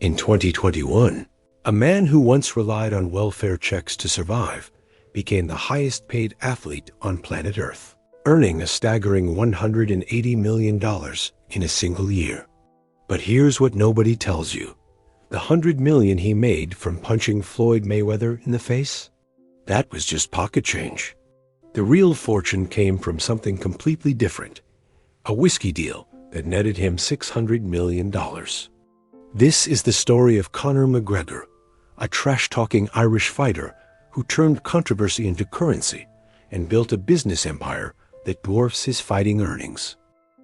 In 2021, a man who once relied on welfare checks to survive became the highest-paid athlete on planet Earth, earning a staggering $180 million in a single year. But here's what nobody tells you. The $100 million he made from punching Floyd Mayweather in the face? That was just pocket change. The real fortune came from something completely different, a whiskey deal that netted him $600 million. This is the story of Conor McGregor, a trash-talking Irish fighter who turned controversy into currency and built a business empire that dwarfs his fighting earnings.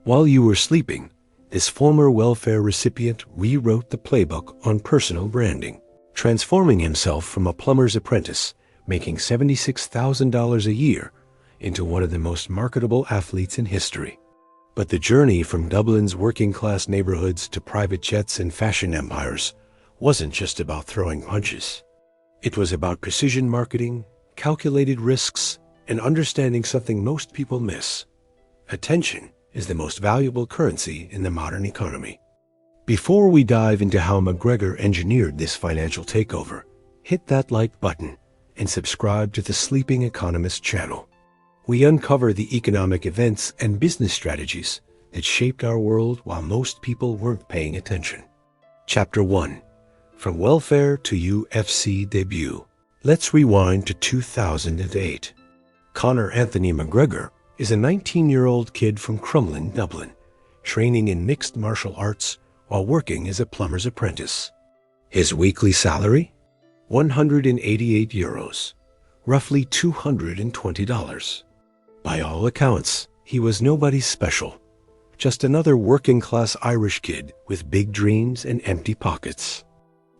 While you were sleeping, this former welfare recipient rewrote the playbook on personal branding, transforming himself from a plumber's apprentice making $76,000 a year into one of the most marketable athletes in history. But the journey from Dublin's working-class neighborhoods to private jets and fashion empires wasn't just about throwing punches. It was about precision marketing, calculated risks, and understanding something most people miss. Attention is the most valuable currency in the modern economy. Before we dive into how McGregor engineered this financial takeover, hit that like button and subscribe to the Sleeping Economist channel. We uncover the economic events and business strategies that shaped our world while most people weren't paying attention. Chapter 1. From Welfare to UFC Debut. Let's rewind to 2008. Conor Anthony McGregor is a 19-year-old kid from Crumlin, Dublin, training in mixed martial arts while working as a plumber's apprentice. His weekly salary? €188, roughly $220. By all accounts, he was nobody special, just another working-class Irish kid with big dreams and empty pockets.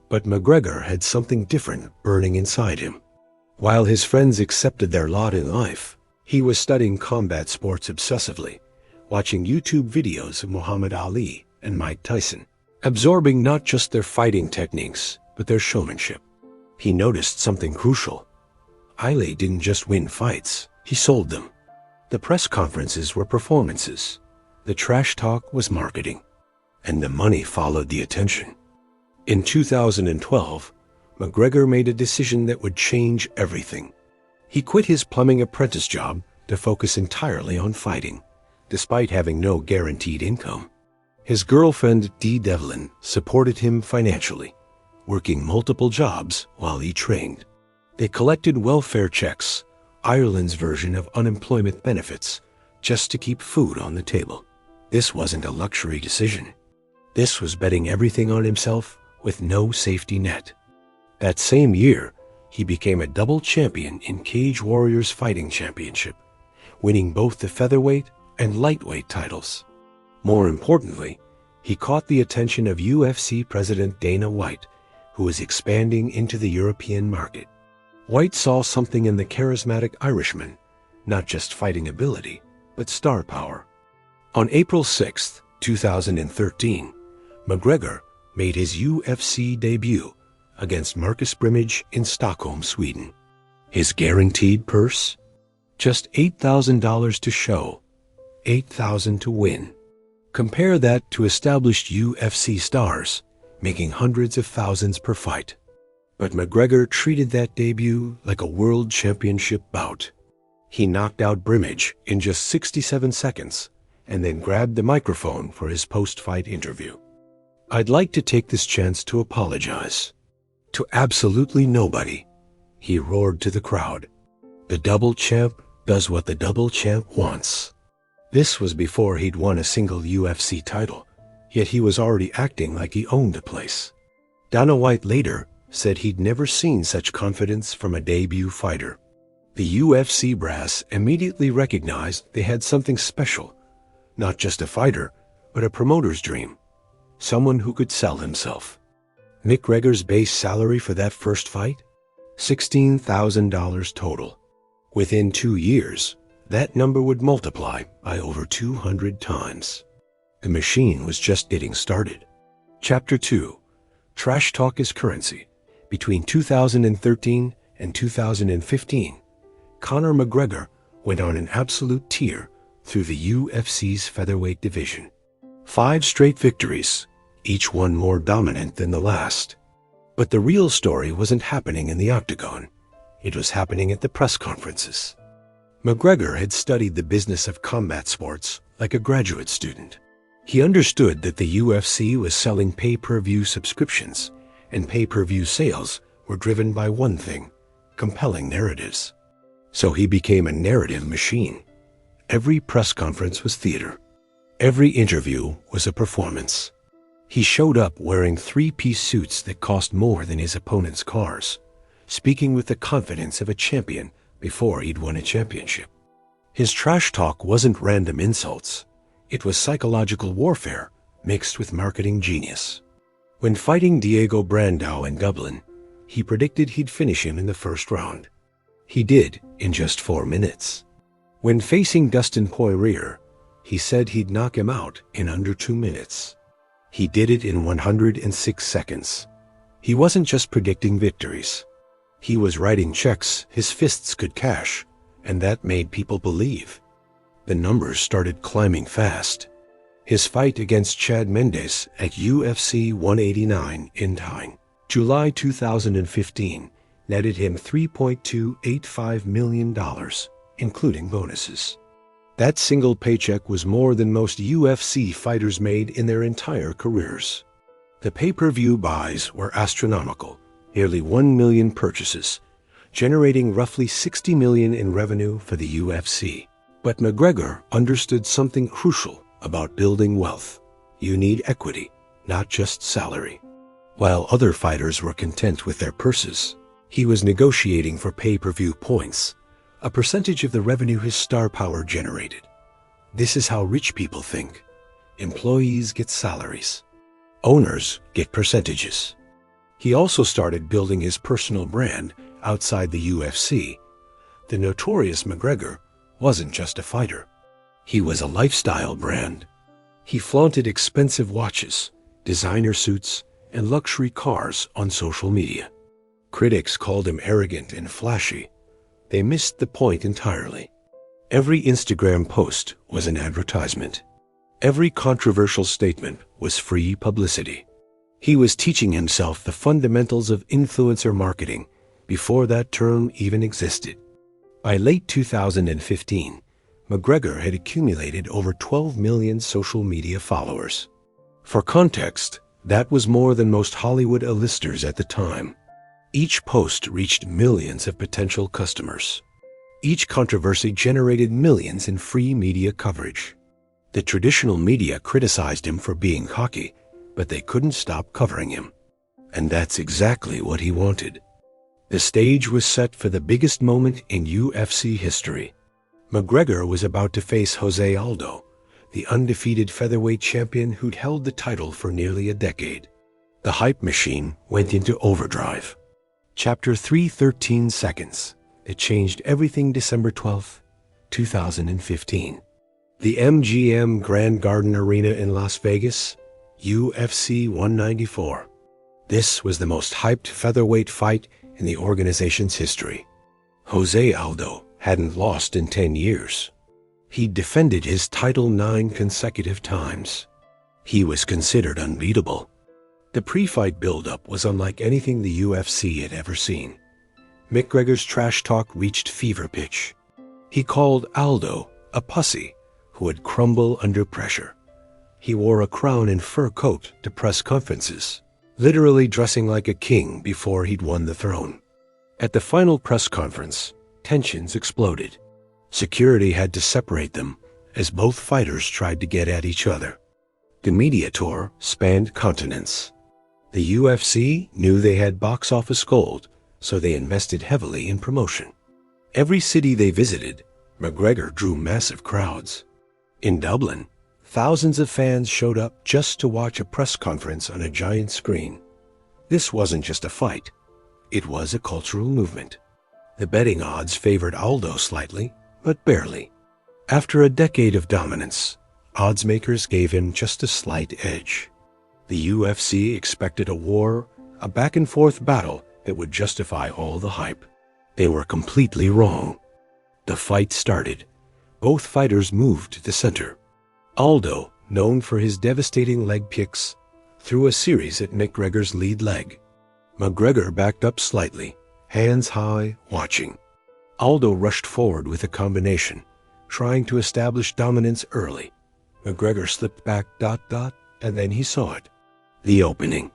But McGregor had something different burning inside him. While his friends accepted their lot in life, he was studying combat sports obsessively, watching YouTube videos of Muhammad Ali and Mike Tyson, absorbing not just their fighting techniques, but their showmanship. He noticed something crucial. Ali didn't just win fights, he sold them. The press conferences were performances, the trash talk was marketing, and the money followed the attention. In 2012, McGregor made a decision that would change everything. He quit his plumbing apprentice job to focus entirely on fighting, despite having no guaranteed income. His girlfriend, Dee Devlin, supported him financially, working multiple jobs while he trained. They collected welfare checks, Ireland's version of unemployment benefits, just to keep food on the table. This wasn't a luxury decision. This was betting everything on himself with no safety net. That same year, he became a double champion in Cage Warriors Fighting Championship, winning both the featherweight and lightweight titles. More importantly, he caught the attention of UFC President Dana White, who was expanding into the European market. White saw something in the charismatic Irishman, not just fighting ability, but star power. On April 6, 2013, McGregor made his UFC debut against Marcus Brimage in Stockholm, Sweden. His guaranteed purse? Just $8,000 to show, $8,000 to win. Compare that to established UFC stars making hundreds of thousands per fight. But McGregor treated that debut like a world championship bout. He knocked out Brimage in just 67 seconds and then grabbed the microphone for his post-fight interview. "I'd like to take this chance to apologize to absolutely nobody," he roared to the crowd. "The double champ does what the double champ wants." This was before he'd won a single UFC title, yet he was already acting like he owned the place. Dana White later said he'd never seen such confidence from a debut fighter. The UFC brass immediately recognized they had something special, not just a fighter, but a promoter's dream, someone who could sell himself. McGregor's base salary for that first fight? $16,000 total. Within 2 years, that number would multiply by over 200 times. The machine was just getting started. Chapter 2. Trash Talk is Currency. Between 2013 and 2015, Conor McGregor went on an absolute tear through the UFC's featherweight division. 5 straight victories, each one more dominant than the last. But the real story wasn't happening in the octagon. It was happening at the press conferences. McGregor had studied the business of combat sports like a graduate student. He understood that the UFC was selling pay-per-view subscriptions, and pay-per-view sales were driven by one thing: compelling narratives. So he became a narrative machine. Every press conference was theater. Every interview was a performance. He showed up wearing three-piece suits that cost more than his opponent's cars, speaking with the confidence of a champion before he'd won a championship. His trash talk wasn't random insults. It was psychological warfare mixed with marketing genius. When fighting Diego Brandao in Dublin, he predicted he'd finish him in the first round. He did in just 4 minutes. When facing Dustin Poirier, he said he'd knock him out in under 2 minutes. He did it in 106 seconds. He wasn't just predicting victories. He was writing checks his fists could cash, and that made people believe. The numbers started climbing fast. His fight against Chad Mendes at UFC 189 in July 2015 netted him $3.285 million, including bonuses. That single paycheck was more than most UFC fighters made in their entire careers. The pay-per-view buys were astronomical, nearly 1 million purchases, generating roughly $60 million in revenue for the UFC. But McGregor understood something crucial about building wealth. You need equity, not just salary. While other fighters were content with their purses, he was negotiating for pay-per-view points, a percentage of the revenue his star power generated. This is how rich people think. Employees get salaries. Owners get percentages. He also started building his personal brand outside the UFC. The notorious McGregor wasn't just a fighter. He was a lifestyle brand. He flaunted expensive watches, designer suits, and luxury cars on social media. Critics called him arrogant and flashy. They missed the point entirely. Every Instagram post was an advertisement. Every controversial statement was free publicity. He was teaching himself the fundamentals of influencer marketing before that term even existed. By late 2015, McGregor had accumulated over 12 million social media followers. For context, that was more than most Hollywood A-listers at the time. Each post reached millions of potential customers. Each controversy generated millions in free media coverage. The traditional media criticized him for being cocky, but they couldn't stop covering him. And that's exactly what he wanted. The stage was set for the biggest moment in UFC history. McGregor was about to face Jose Aldo, the undefeated featherweight champion who'd held the title for nearly a decade. The hype machine went into overdrive. Chapter 3:13 seconds. It changed everything. December 12, 2015. The MGM Grand Garden Arena in Las Vegas, UFC 194. This was the most hyped featherweight fight in the organization's history. Jose Aldo hadn't lost in 10 years. He'd defended his title 9 consecutive times. He was considered unbeatable. The pre-fight build-up was unlike anything the UFC had ever seen. McGregor's trash talk reached fever pitch. He called Aldo a pussy who would crumble under pressure. He wore a crown and fur coat to press conferences, literally dressing like a king before he'd won the throne. At the final press conference, tensions exploded. Security had to separate them as both fighters tried to get at each other. The media tour spanned continents. The UFC knew they had box office gold, so they invested heavily in promotion. Every city they visited, McGregor drew massive crowds. In Dublin, thousands of fans showed up just to watch a press conference on a giant screen. This wasn't just a fight. It was a cultural movement. The betting odds favored Aldo slightly, but barely. After a decade of dominance, odds makers gave him just a slight edge. The UFC expected a war, a back-and-forth battle that would justify all the hype. They were completely wrong. The fight started. Both fighters moved to the center. Aldo, known for his devastating leg kicks, threw a series at McGregor's lead leg. McGregor backed up slightly, hands high, watching. Aldo rushed forward with a combination, trying to establish dominance early. McGregor slipped back, and then he saw it. The opening.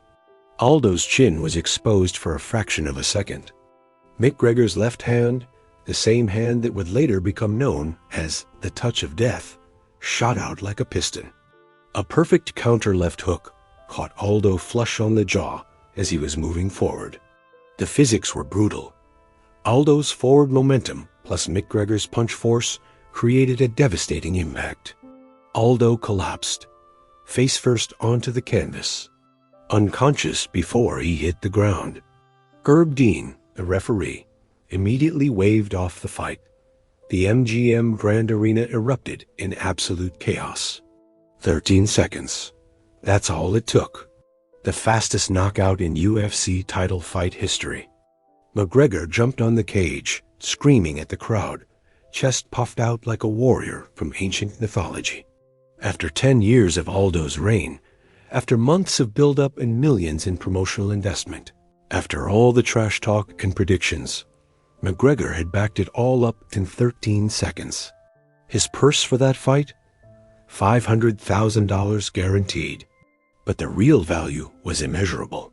Aldo's chin was exposed for a fraction of a second. McGregor's left hand, the same hand that would later become known as the touch of death, shot out like a piston. A perfect counter left hook caught Aldo flush on the jaw as he was moving forward. The physics were brutal. Aldo's forward momentum plus McGregor's punch force created a devastating impact. Aldo collapsed, face first onto the canvas, unconscious before he hit the ground. Herb Dean, the referee, immediately waved off the fight. The MGM Grand Arena erupted in absolute chaos. 13 seconds. That's all it took. The fastest knockout in UFC title fight history. McGregor jumped on the cage, screaming at the crowd, chest puffed out like a warrior from ancient mythology. After 10 years of Aldo's reign, after months of build-up and millions in promotional investment, after all the trash talk and predictions, McGregor had backed it all up in 13 seconds. His purse for that fight? $500,000 guaranteed. But the real value was immeasurable.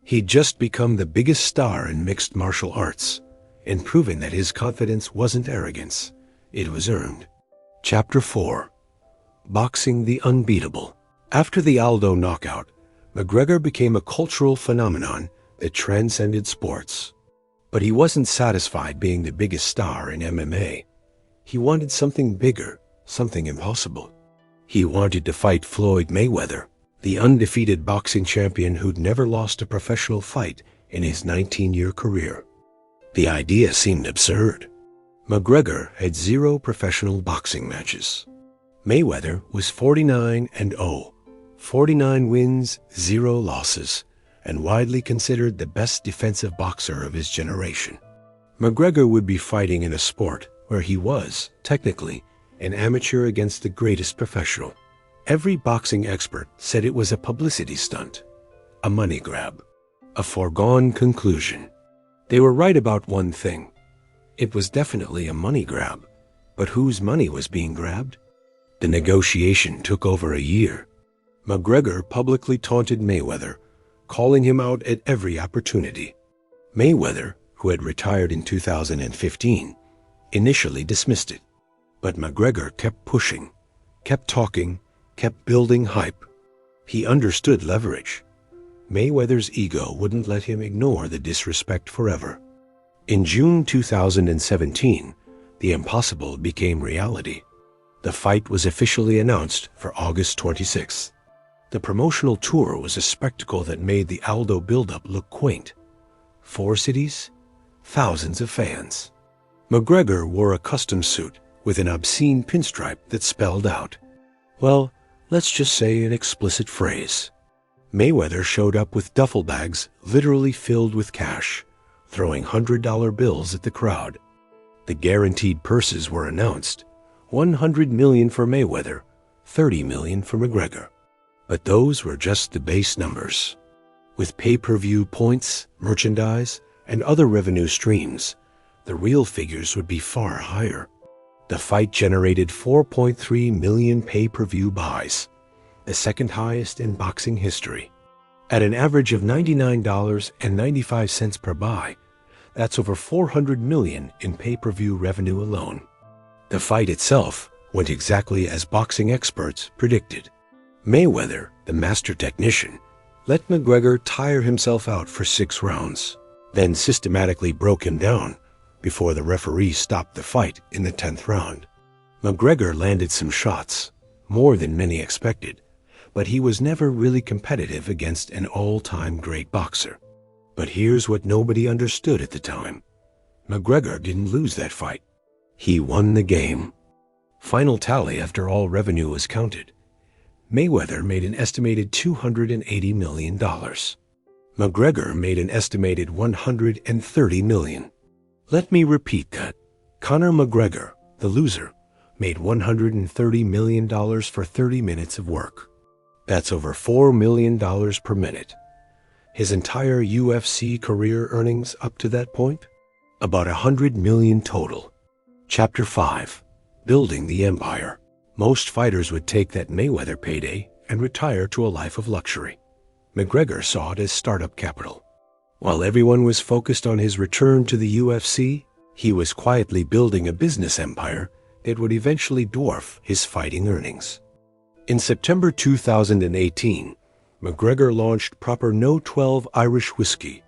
He'd just become the biggest star in mixed martial arts, and proven that his confidence wasn't arrogance, it was earned. Chapter 4. Boxing the Unbeatable. After the Aldo knockout, McGregor became a cultural phenomenon that transcended sports. But he wasn't satisfied being the biggest star in MMA. He wanted something bigger, something impossible. He wanted to fight Floyd Mayweather, the undefeated boxing champion who'd never lost a professional fight in his 19-year career. The idea seemed absurd. McGregor had 0 professional boxing matches. Mayweather was 49-0, 49 wins, 0 losses, and widely considered the best defensive boxer of his generation. McGregor would be fighting in a sport where he was, technically, an amateur against the greatest professional. Every boxing expert said it was a publicity stunt, a money grab, a foregone conclusion. They were right about one thing. It was definitely a money grab, but whose money was being grabbed? The negotiation took over a year. McGregor publicly taunted Mayweather, calling him out at every opportunity. Mayweather, who had retired in 2015, initially dismissed it. But McGregor kept pushing, kept talking, kept building hype. He understood leverage. Mayweather's ego wouldn't let him ignore the disrespect forever. In June 2017, the impossible became reality. The fight was officially announced for August 26th. The promotional tour was a spectacle that made the Aldo buildup look quaint. 4 cities, thousands of fans. McGregor wore a custom suit with an obscene pinstripe that spelled out, well, let's just say an explicit phrase. Mayweather showed up with duffel bags literally filled with cash, throwing $100 bills at the crowd. The guaranteed purses were announced, $100 million for Mayweather, $30 million for McGregor. But those were just the base numbers. With pay-per-view points, merchandise, and other revenue streams, the real figures would be far higher. The fight generated 4.3 million pay-per-view buys, the second highest in boxing history. At an average of $99.95 per buy, that's over $400 million in pay-per-view revenue alone. The fight itself went exactly as boxing experts predicted. Mayweather, the master technician, let McGregor tire himself out for 6 rounds, then systematically broke him down before the referee stopped the fight in the 10th round. McGregor landed some shots, more than many expected, but he was never really competitive against an all-time great boxer. But here's what nobody understood at the time. McGregor didn't lose that fight. He won the game. Final tally after all revenue was counted. Mayweather made an estimated $280 million. McGregor made an estimated $130 million. Let me repeat that. Conor McGregor, the loser, made $130 million for 30 minutes of work. That's over $4 million per minute. His entire UFC career earnings up to that point? About $100 million total. Chapter 5. Building the Empire. Most fighters would take that Mayweather payday and retire to a life of luxury. McGregor saw it as startup capital. While everyone was focused on his return to the UFC, he was quietly building a business empire that would eventually dwarf his fighting earnings. In September 2018, McGregor launched proper No 12 Irish whiskey.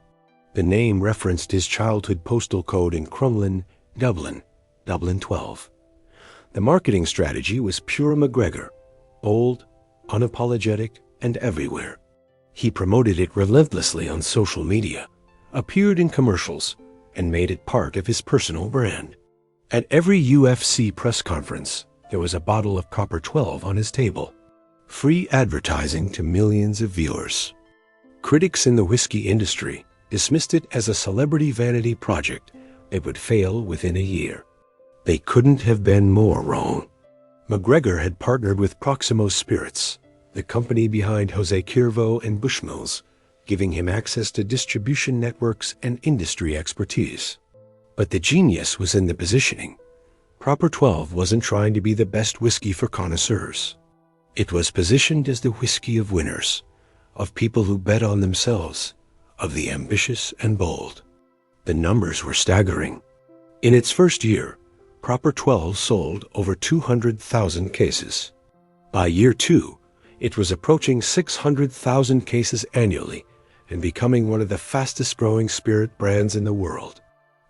The name referenced his childhood postal code in Crumlin, Dublin 12. The marketing strategy was pure McGregor, bold, unapologetic, and everywhere. He promoted it relentlessly on social media, appeared in commercials, and made it part of his personal brand. At every UFC press conference, there was a bottle of Copper 12 on his table. Free advertising to millions of viewers. Critics in the whiskey industry dismissed it as a celebrity vanity project that would fail within a year. They couldn't have been more wrong. McGregor had partnered with Proximo Spirits, the company behind Jose Cuervo and Bushmills, giving him access to distribution networks and industry expertise. But the genius was in the positioning. Proper 12 wasn't trying to be the best whiskey for connoisseurs. It was positioned as the whiskey of winners, of people who bet on themselves, of the ambitious and bold. The numbers were staggering. In its first year, Proper 12 sold over 200,000 cases. By year 2, it was approaching 600,000 cases annually and becoming one of the fastest-growing spirit brands in the world.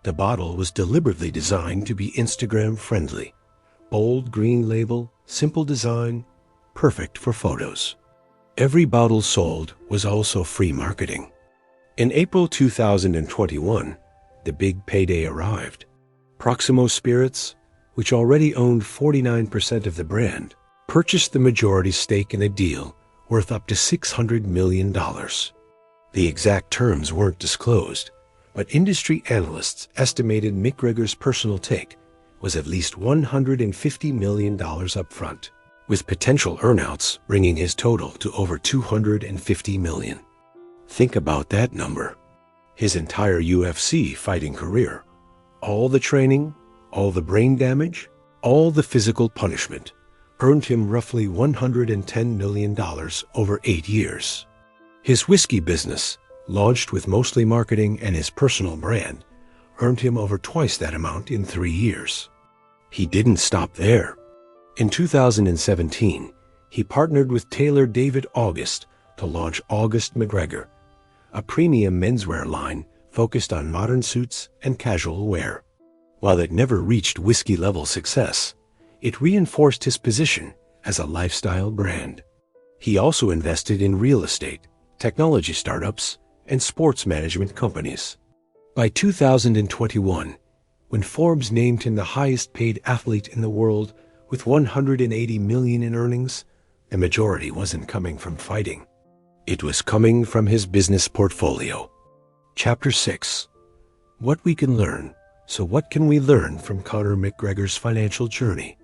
The bottle was deliberately designed to be Instagram-friendly. Bold green label, simple design, perfect for photos. Every bottle sold was also free marketing. In April 2021, the big payday arrived. Proximo Spirits, which already owned 49% of the brand, purchased the majority stake in a deal worth up to $600 million. The exact terms weren't disclosed, but industry analysts estimated McGregor's personal take was at least $150 million upfront, with potential earnouts bringing his total to over $250 million. Think about that number. His entire UFC fighting career, all the training, all the brain damage, all the physical punishment, earned him roughly $110 million over 8 years. His whiskey business, launched with mostly marketing and his personal brand, earned him over twice that amount in 3 years. He didn't stop there. In 2017, he partnered with tailor David August to launch August McGregor, a premium menswear line focused on modern suits and casual wear. While it never reached whiskey-level success, it reinforced his position as a lifestyle brand. He also invested in real estate, technology startups, and sports management companies. By 2021, when Forbes named him the highest-paid athlete in the world with $180 million in earnings, the majority wasn't coming from fighting. It was coming from his business portfolio. Chapter 6. What we can learn. So what can we learn from Conor McGregor's financial journey?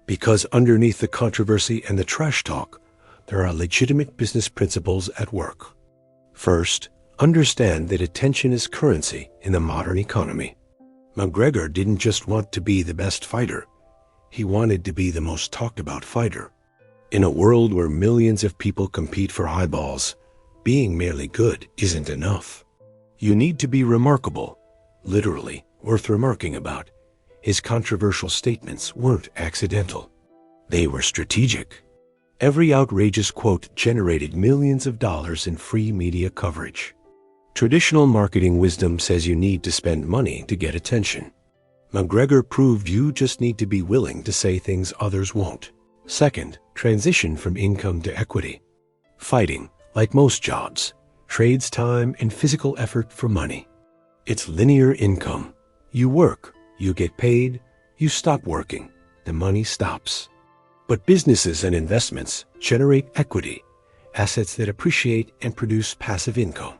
Because underneath the controversy and the trash talk, there are legitimate business principles at work. First, understand that attention is currency in the modern economy. McGregor didn't just want to be the best fighter. He wanted to be the most talked about fighter. In a world where millions of people compete for eyeballs, being merely good isn't enough. You need to be remarkable, literally worth remarking about. His controversial statements weren't accidental. They were strategic. Every outrageous quote generated millions of dollars in free media coverage. Traditional marketing wisdom says you need to spend money to get attention. McGregor proved you just need to be willing to say things others won't. Second, transition from income to equity. Fighting, like most jobs, trades time and physical effort for money. It's linear income. You work, you get paid, you stop working, the money stops. But businesses and investments generate equity, assets that appreciate and produce passive income.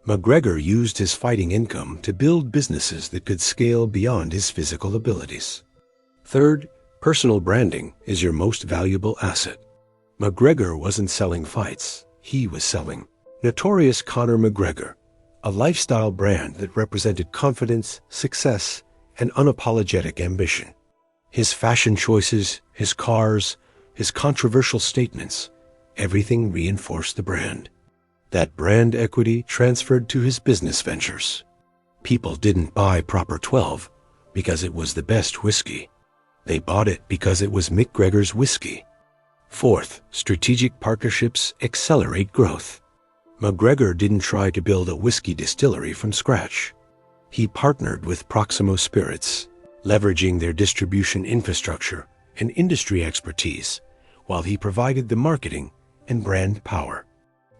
McGregor used his fighting income to build businesses that could scale beyond his physical abilities. Third, personal branding is your most valuable asset. McGregor wasn't selling fights, he was selling. Notorious Conor McGregor, a lifestyle brand that represented confidence, success, and unapologetic ambition. His fashion choices, his cars, his controversial statements, everything reinforced the brand. That brand equity transferred to his business ventures. People didn't buy Proper 12 because it was the best whiskey. They bought it because it was McGregor's whiskey. Fourth, strategic partnerships accelerate growth. McGregor didn't try to build a whiskey distillery from scratch. He partnered with Proximo Spirits, leveraging their distribution infrastructure and industry expertise, while he provided the marketing and brand power.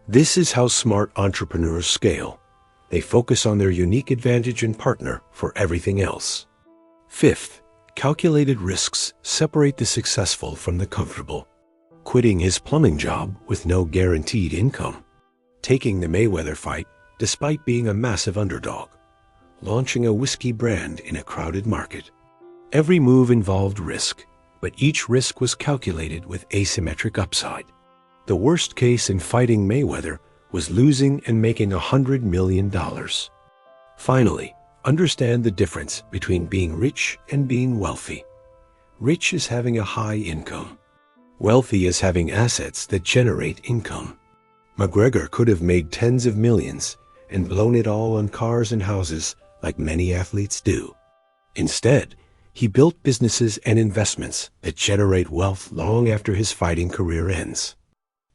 This is how smart entrepreneurs scale. They focus on their unique advantage and partner for everything else. Fifth, calculated risks separate the successful from the comfortable. Quitting his plumbing job with no guaranteed income. Taking the Mayweather fight despite being a massive underdog. Launching a whiskey brand in a crowded market. Every move involved risk, but each risk was calculated with asymmetric upside. The worst case in fighting Mayweather was losing and making $100 million. Finally, understand the difference between being rich and being wealthy. Rich is having a high income. Wealthy is having assets that generate income. McGregor could have made tens of millions and blown it all on cars and houses like many athletes do. Instead, he built businesses and investments that generate wealth long after his fighting career ends.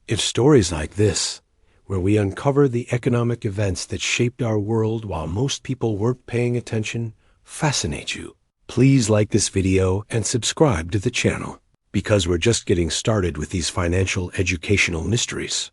If stories like this, where we uncover the economic events that shaped our world while most people weren't paying attention, fascinate you, please like this video and subscribe to the channel, because we're just getting started with these financial educational mysteries.